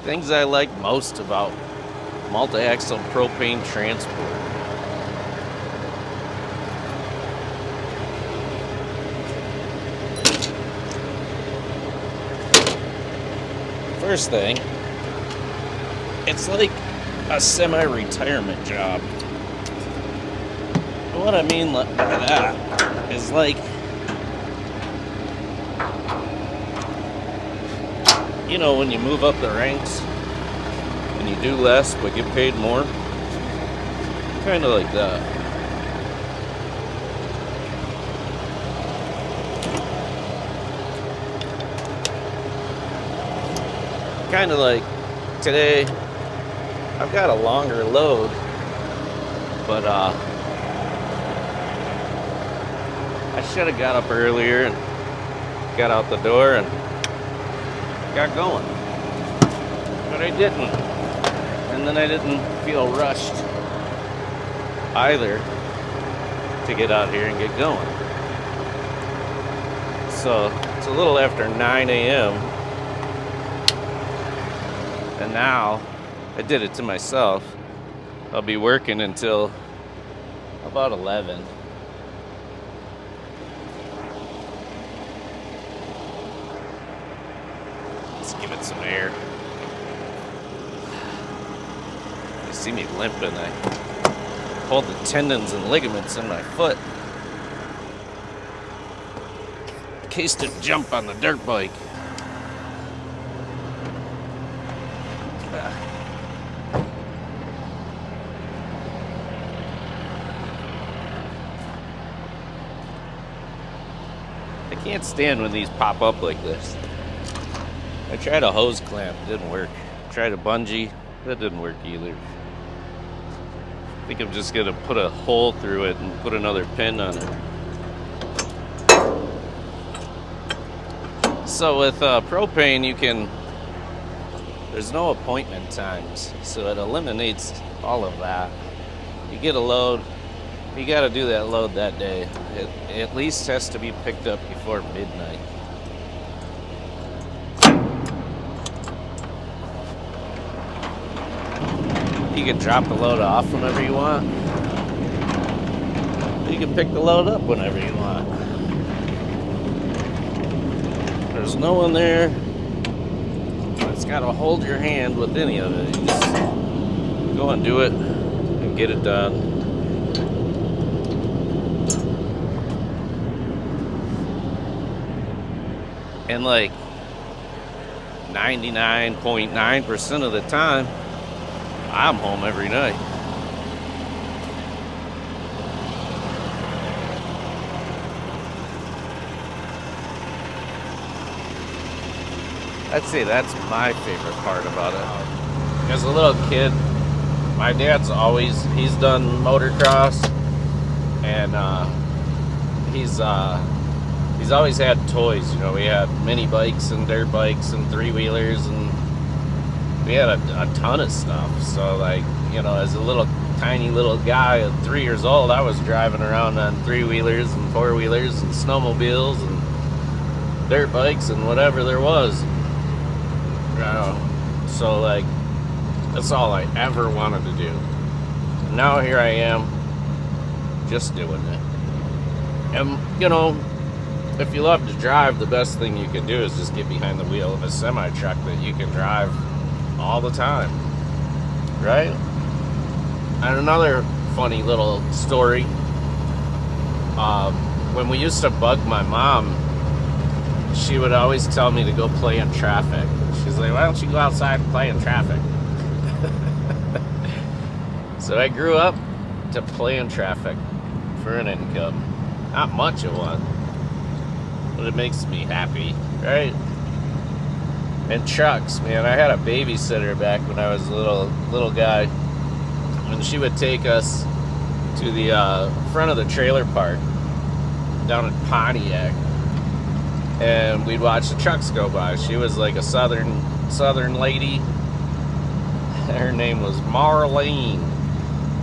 Things I like most about multi-axle propane transport. First thing, it's like a semi-retirement job. What I mean by that is like, you know, when you move up the ranks and you do less but get paid more, kind of like that. Kind of like today, I've got a longer load, but I should have got up earlier and got out the door and got going, but I didn't. And then I didn't feel rushed either to get out here and get going. So it's a little after 9 a.m. and now I did it to myself. I'll be working until about 11. Let's give it some air. You see me limping. I pulled the tendons and ligaments in my foot. Cased it jump on the dirt bike. I can't stand when these pop up like this. I tried a hose clamp, didn't work. Tried a bungee, that didn't work either. I think I'm just gonna put a hole through it and put another pin on it. So with propane, there's no appointment times, so it eliminates all of that. You get a load, you gotta do that load that day. It at least has to be picked up before midnight. You can drop the load off whenever you want. You can pick the load up whenever you want. There's no one there that's got to hold your hand with any of it. You just go and do it and get it done. And like 99.9% of the time, I'm home every night. I'd say that's my favorite part about it. As a little kid, my dad's he's done motocross, and he's always had toys. You know, we had mini bikes and dirt bikes and three-wheelers, and we had a ton of stuff. So, like, you know, as a tiny little guy at 3 years old, I was driving around on three-wheelers and four-wheelers and snowmobiles and dirt bikes and whatever there was. So, like, that's all I ever wanted to do. And now here I am, just doing it. And, you know, if you love to drive, the best thing you can do is just get behind the wheel of a semi-truck that you can drive all the time, right? And another funny little story, when we used to bug my mom, she would always tell me to go play in traffic. She's like, why don't you go outside and play in traffic? So I grew up to play in traffic for an income. Not much of one, but it makes me happy, right? And trucks, man, I had a babysitter back when I was a little guy, and she would take us to the front of the trailer park down in Pontiac, and we'd watch the trucks go by. She was like a southern lady. Her name was Marlene.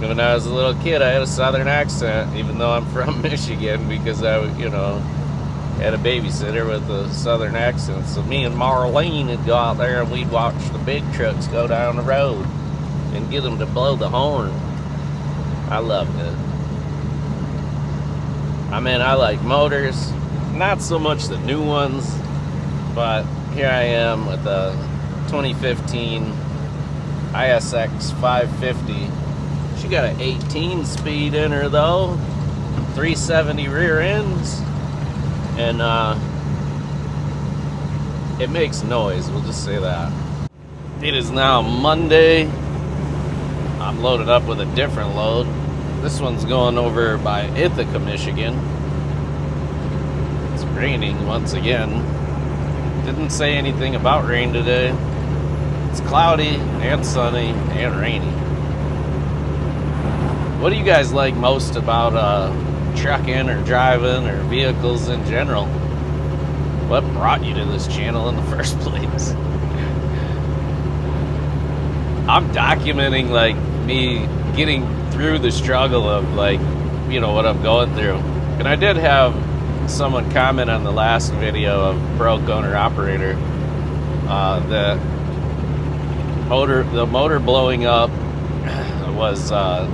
When I was a little kid, I had a southern accent, even though I'm from Michigan, because I, you know, Had a babysitter with a southern accent, so me and Marlene would go out there and we'd watch the big trucks go down the road and get them to blow the horn. I loved it. I mean, I like motors, not so much the new ones, but here I am with the 2015 ISX 550. She got an 18 speed in her though, 370 rear ends, and it makes noise, we'll just say that. It is now Monday. I'm loaded up with a different load. This one's going over by Ithaca, Michigan. It's raining once again. Didn't say anything about rain today. It's cloudy and sunny and rainy. What do you guys like most about trucking or driving or vehicles in general? What brought you to this channel in the first place? I'm documenting like me getting through the struggle of like, you know, what I'm going through. And I did have someone comment on the last video of Broke Owner Operator, the motor blowing up was a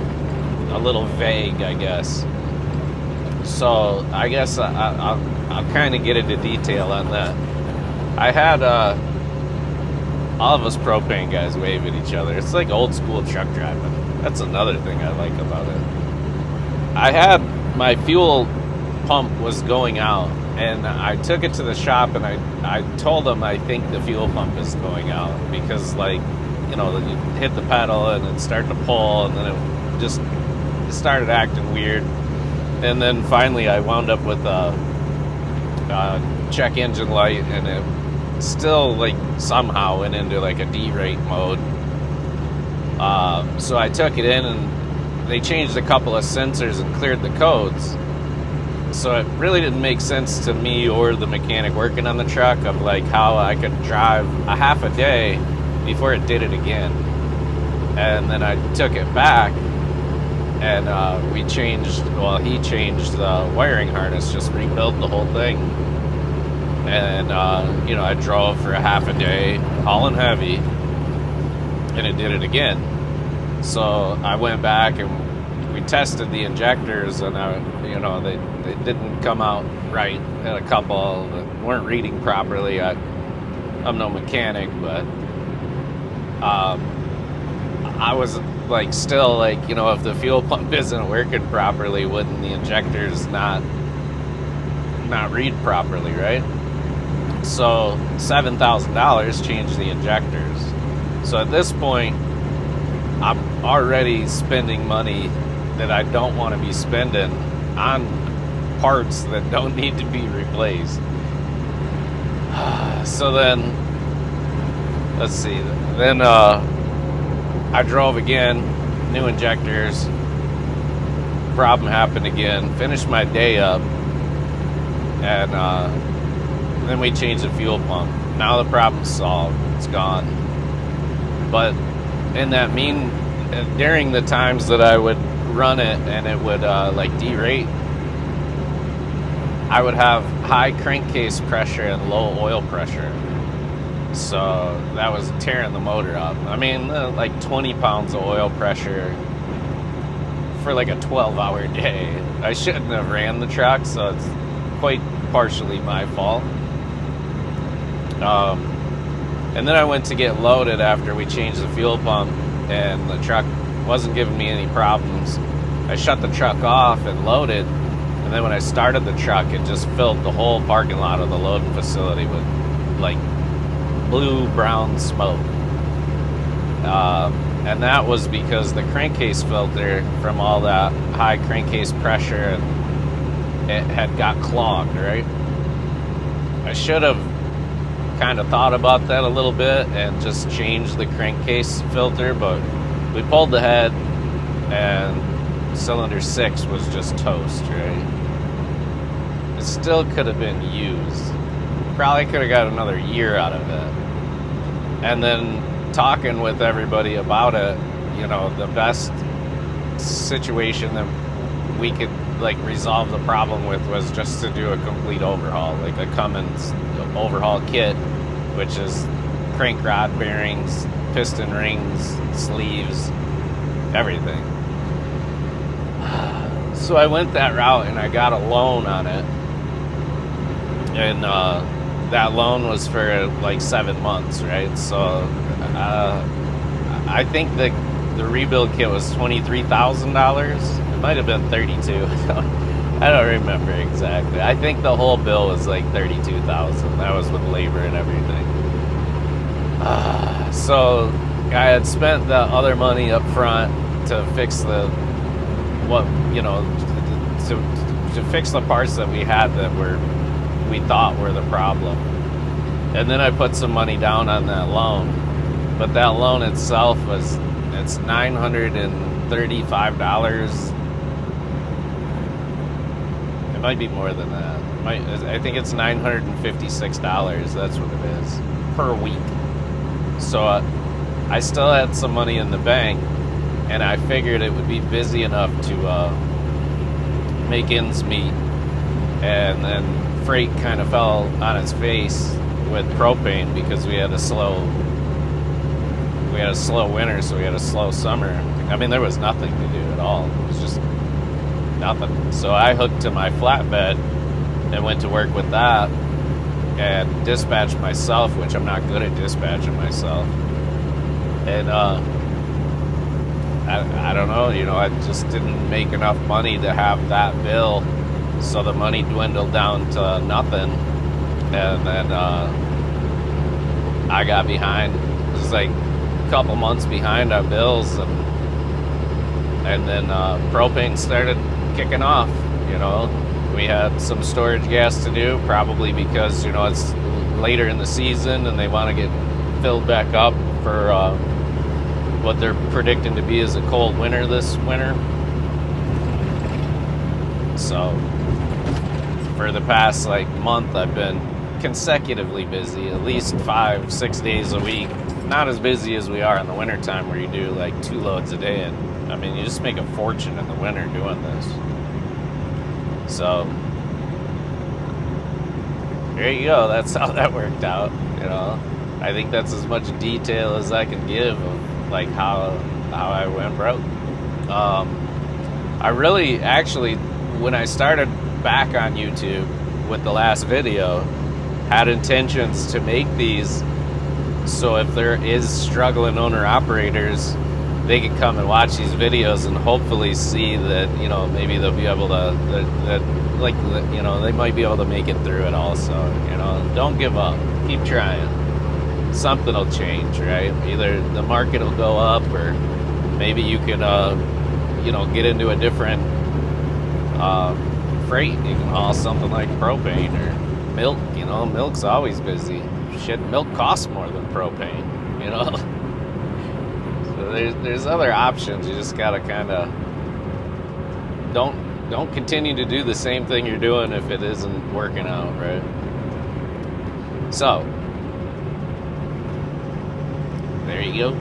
little vague, I guess. So I guess I'll kind of get into detail on that. I had all of us propane guys wave at each other. It's like old school truck driving. That's another thing I like about it. I had my fuel pump was going out, and I took it to the shop and I told them I think the fuel pump is going out, because like, you know, you hit the pedal and it started to pull, and then it started acting weird. And then finally I wound up with a check engine light, and it still like somehow went into like a D-rate mode. So I took it in and they changed a couple of sensors and cleared the codes. So it really didn't make sense to me or the mechanic working on the truck of like how I could drive a half a day before it did it again. And then I took it back, and he changed the wiring harness, just rebuilt the whole thing. And you know, I drove for a half a day hauling heavy, and it did it again. So I went back and we tested the injectors, and you know, they didn't come out right. Had a couple that weren't reading properly. I'm no mechanic, but I was like, still like, you know, if the fuel pump isn't working properly, wouldn't the injectors not read properly, right? So $7,000 changed the injectors. So at this point, I'm already spending money that I don't want to be spending on parts that don't need to be replaced. So then, let's see, then I drove again, new injectors, problem happened again, finished my day up, and then we changed the fuel pump. Now the problem's solved, it's gone. But in that during the times that I would run it and it would like derate, I would have high crankcase pressure and low oil pressure. So that was tearing the motor up. I mean, like 20 pounds of oil pressure for like a 12-hour day. I shouldn't have ran the truck, so it's quite partially my fault. And then I went to get loaded after we changed the fuel pump, and the truck wasn't giving me any problems. I shut the truck off and loaded, and then when I started the truck, it just filled the whole parking lot of the loading facility with like blue-brown smoke. And that was because the crankcase filter, from all that high crankcase pressure, it had got clogged, right? I should have kind of thought about that a little bit and just changed the crankcase filter, but we pulled the head and cylinder 6 was just toast, right? It still could have been used. Probably could have got another year out of it. And then talking with everybody about it, you know, the best situation that we could like resolve the problem with was just to do a complete overhaul, like a Cummins overhaul kit, which is crank rod, bearings, piston rings, sleeves, everything. So I went that route and I got a loan on it, and that loan was for like 7 months, right? So I think the rebuild kit was $23,000. It might have been 32. I don't remember exactly. I think the whole bill was like 32,000. That was with labor and everything. So I had spent the other money up front to fix to fix the parts that we had that we thought were the problem. And then I put some money down on that loan. But that loan itself it's $935. It might be more than that. I think it's $956. That's what it is per week. So I still had some money in the bank, and I figured it would be busy enough to make ends meet. And then freight kind of fell on its face with propane because we had a slow winter, so we had a slow summer. I mean, there was nothing to do at all. It was just nothing. So I hooked to my flatbed and went to work with that and dispatched myself, which I'm not good at dispatching myself. And I don't know, I just didn't make enough money to have that bill, so the money dwindled down to nothing. And then I got behind. It was like a couple months behind on bills, and then propane started kicking off. We had some storage gas to do, probably because it's later in the season and they want to get filled back up for what they're predicting to be as a cold winter this winter. So for the past month, I've been consecutively busy, at least 5-6 days a week. Not as busy as we are in the wintertime, where you do 2 loads a day, and I mean, you just make a fortune in the winter doing this. So there you go. That's how that worked out. I think that's as much detail as I can give of how I went broke. I really, actually, when I started back on YouTube with the last video, had intentions to make these so if there is struggling owner-operators, they can come and watch these videos and hopefully see that, maybe they'll be able to, they might be able to make it through it also. Don't give up. Keep trying. Something will change, right? Either the market will go up, or maybe you can, get into a different freight. You can haul something like propane or milk. Milk's always busy. Shit, milk costs more than propane, So there's other options. You just gotta kind of don't continue to do the same thing you're doing if it isn't working out, right? So there you go.